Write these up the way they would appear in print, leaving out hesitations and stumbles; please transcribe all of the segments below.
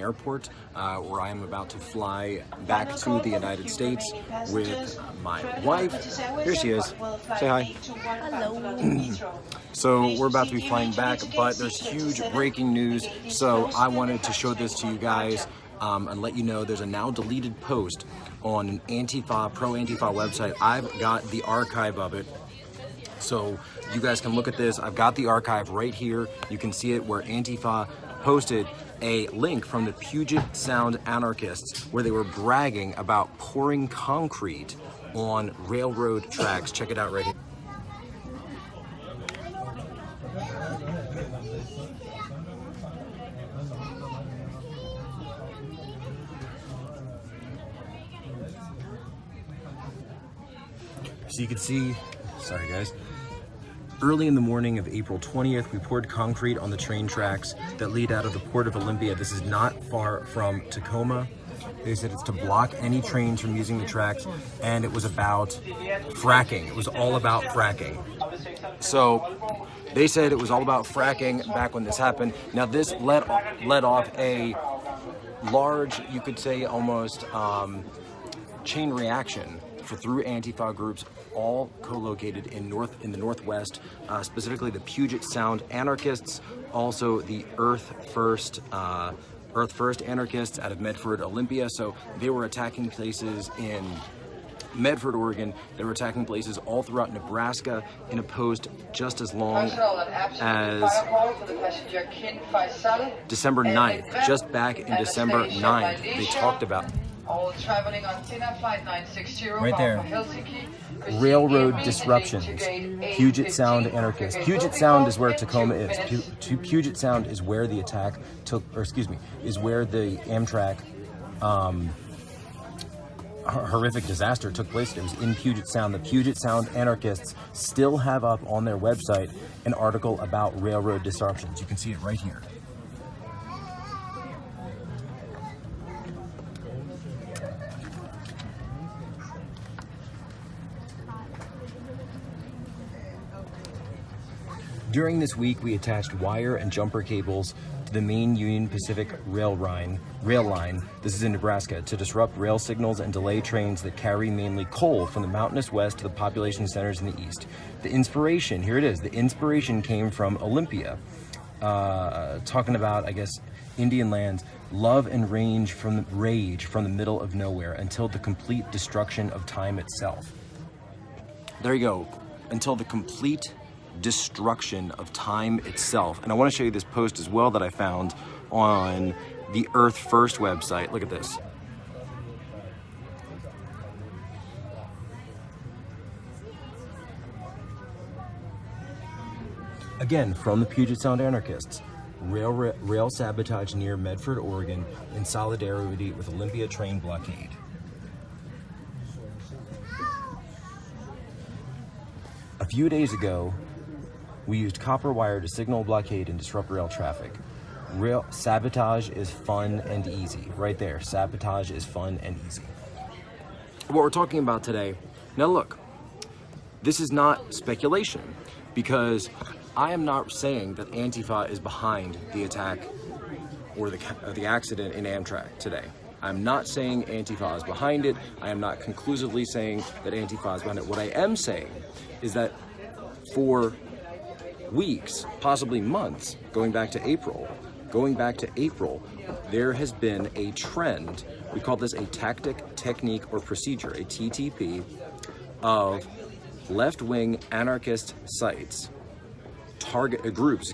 airport where I am about to fly back to the United States with my wife. Here she is. Say hi. Hello. So we're about to be flying back, but there's huge breaking news. So I wanted to show this to you guys and let you know there's a now deleted post on an Antifa, pro-Antifa website. I've got the archive of it. So you guys can look at this. I've got the archive right here. You can see it where Antifa posted a link from the Puget Sound anarchists where they were bragging about pouring concrete on railroad tracks. Check it out right here. So you can see, sorry guys, early in the morning of April 20th, we poured concrete on the train tracks that lead out of the Port of Olympia. This is not far from Tacoma. They said it's to block any trains from using the tracks, and it was about fracking. It was all about fracking. So they said it was all about fracking back when this happened. Now this led off a large, you could say almost chain reaction through Antifa groups, all co-located in the Northwest, specifically the Puget Sound anarchists, also the Earth First anarchists out of Medford, Olympia. So they were attacking places in Medford, Oregon. They were attacking places all throughout Nebraska in a post just as long as December 9th. Just back in December 9th, they talked about all traveling on TINA flight 960 right there. Railroad disruptions. Puget Sound anarchists. Puget Sound is where Tacoma is. Puget Sound is where the attack took, or excuse me, is where the Amtrak horrific disaster took place. It was in Puget Sound. The Puget Sound anarchists still have up on their website an article about railroad disruptions. You can see it right here. During this week, we attached wire and jumper cables to the main Union Pacific rail line, this is in Nebraska, to disrupt rail signals and delay trains that carry mainly coal from the mountainous west to the population centers in the east. The inspiration, here it is, the inspiration came from Olympia, talking about, I guess, Indian lands, love and rage from the middle of nowhere until the complete destruction of time itself. There you go, until the complete destruction of time itself. And I want to show you this post as well that I found on the Earth First website. Look at this. Again, from the Puget Sound anarchists. Rail sabotage near Medford, Oregon in solidarity with Olympia train blockade. A few days ago, we used copper wire to signal blockade and disrupt rail traffic. Rail sabotage is fun and easy. Right there, sabotage is fun and easy. What we're talking about today, now look, this is not speculation, because I am not saying that Antifa is behind the attack or the accident in Amtrak today. I'm not saying Antifa is behind it. I am not conclusively saying that Antifa is behind it. What I am saying is that for weeks, possibly months, going back to April, there has been a trend, we call this a tactic, technique, or procedure, a TTP, of left-wing anarchist sites, groups,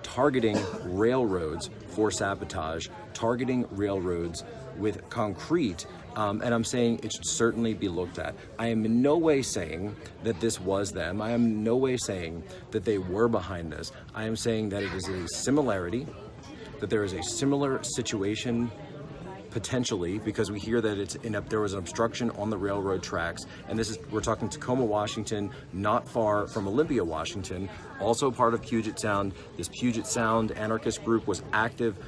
targeting railroads for sabotage, targeting railroads with concrete, and I'm saying it should certainly be looked at. I am in no way saying that this was them. I am in no way saying that they were behind this. I am saying that it is a similarity, that there is a similar situation potentially, because we hear that there was an obstruction on the railroad tracks, and we're talking Tacoma, Washington, not far from Olympia, Washington, also part of Puget Sound. This Puget Sound anarchist group was active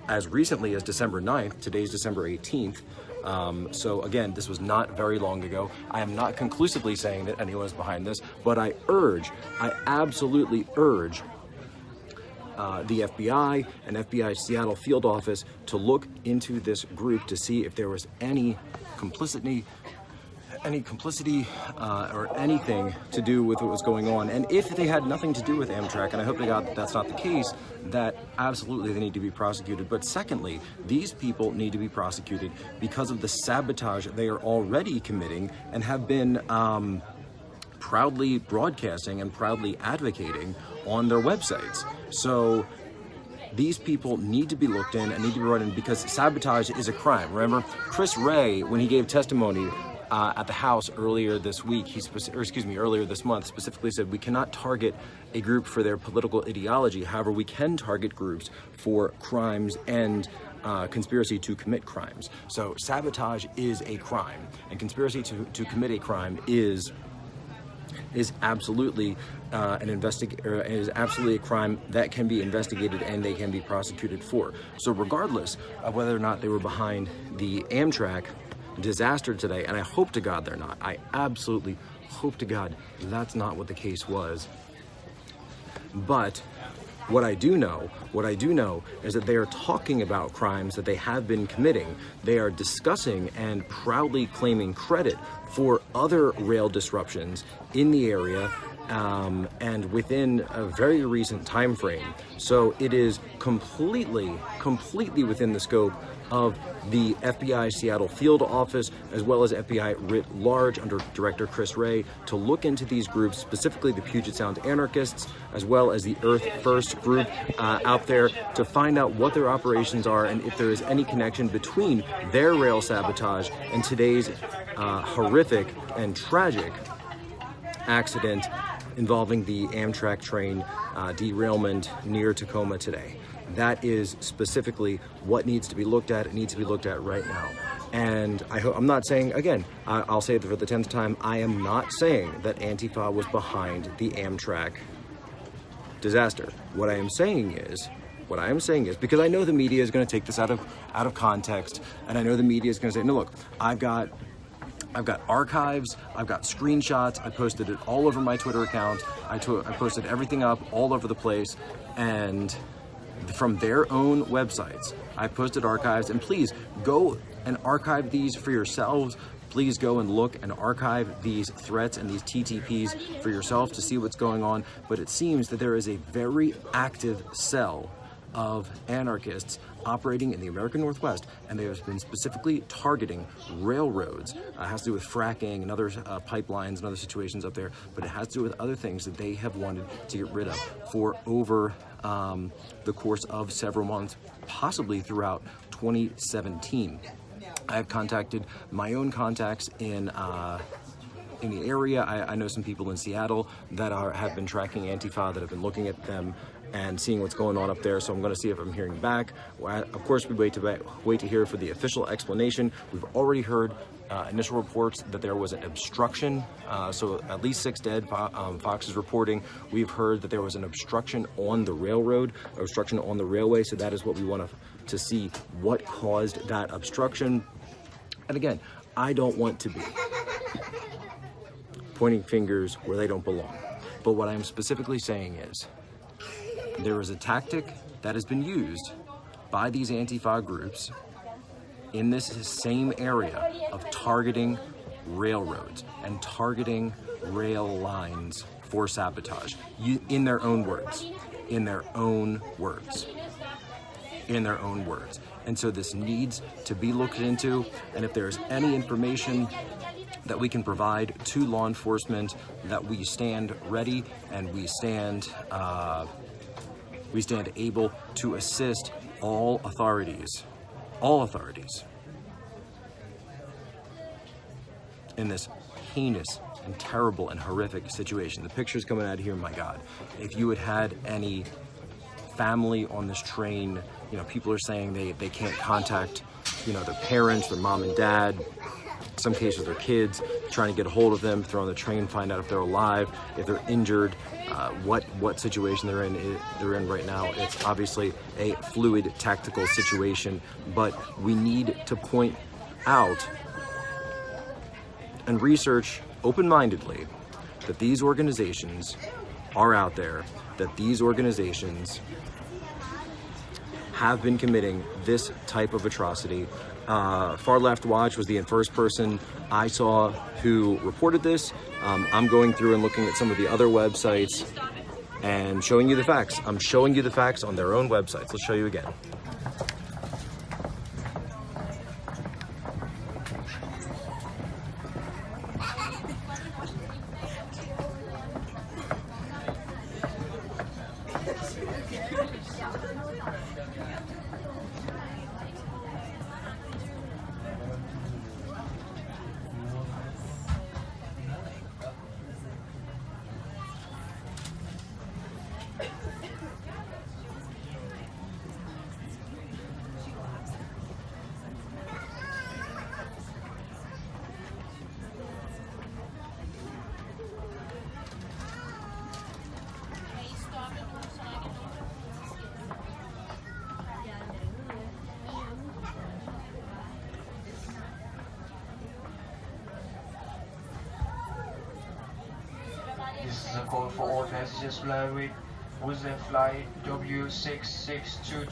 as recently as December 9th. Today's December 18th. So again, this was not very long ago. I am not conclusively saying that anyone is behind this, but I absolutely urge the FBI and FBI Seattle field office to look into this group to see if there was any complicity or anything to do with what was going on. And if they had nothing to do with Amtrak, and I hope to God that that's not the case, that absolutely they need to be prosecuted. But secondly, these people need to be prosecuted because of the sabotage they are already committing and have been proudly broadcasting and proudly advocating on their websites. So these people need to be looked in and need to be brought in because sabotage is a crime. Remember, Chris Wray, when he gave testimony at the House earlier this week, earlier this month, specifically said we cannot target a group for their political ideology. However, we can target groups for crimes and conspiracy to commit crimes. So sabotage is a crime, and conspiracy to commit a crime is absolutely is absolutely a crime that can be investigated and they can be prosecuted for. So regardless of whether or not they were behind the Amtrak disaster today, and I hope to God they're not. I absolutely hope to God that's not what the case was. But what I do know is that they are talking about crimes that they have been committing. They are discussing and proudly claiming credit for other rail disruptions in the area and within a very recent time frame. So it is completely within the scope of the FBI Seattle field office, as well as FBI writ large under Director Chris Wray, to look into these groups, specifically the Puget Sound anarchists, as well as the Earth First group out there, to find out what their operations are and if there is any connection between their rail sabotage and today's horrific and tragic accident involving the Amtrak train derailment near Tacoma today. That is specifically what needs to be looked at. It needs to be looked at right now. And I'm not saying, again, I'll say it for the 10th time, I am not saying that Antifa was behind the Amtrak disaster. What I am saying is, because I know the media is going to take this out of context, and I know the media is going to say, no, look, I've got archives, I've got screenshots, I posted it all over my Twitter account, I posted everything up all over the place, and from their own websites, I posted archives, and please go and archive these for yourselves. Please go and look and archive these threats and these TTPs for yourself to see what's going on. But it seems that there is a very active cell of anarchists operating in the American Northwest, and they have been specifically targeting railroads. It has to do with fracking and other pipelines and other situations up there, but it has to do with other things that they have wanted to get rid of for over the course of several months, possibly throughout 2017. I have contacted my own contacts in the area. I know some people in Seattle that have been tracking Antifa, that have been looking at them and seeing what's going on up there. So I'm going to see if I'm hearing back. Of course, we wait to hear for the official explanation. We've already heard initial reports that there was an obstruction. So at least 6 dead. Fox is reporting. We've heard that there was an obstruction on the railroad, obstruction on the railway. So that is what we want to see, what caused that obstruction. And again, I don't want to be pointing fingers where they don't belong. But what I'm specifically saying is, there is a tactic that has been used by these Antifa groups in this same area of targeting railroads and targeting rail lines for sabotage, in their own words. And so this needs to be looked into, and if there's any information that we can provide to law enforcement, that we stand ready and we stand able to assist all authorities in this heinous and terrible and horrific situation. The pictures coming out here, my God, if you had any family on this train, people are saying they can't contact, their parents, their mom and dad, in some cases their kids, trying to get a hold of them, throw on the train, find out if they're alive, if they're injured, what situation they're in right now. It's obviously a fluid tactical situation, but we need to point out and research open-mindedly that these organizations are out there, that these organizations have been committing this type of atrocity. Far Left Watch was the first person I saw who reported this. I'm going through and looking at some of the other websites and showing you the facts. I'm showing you the facts on their own websites. Let's show you again. This is a call for all passengers flying with Flight W662.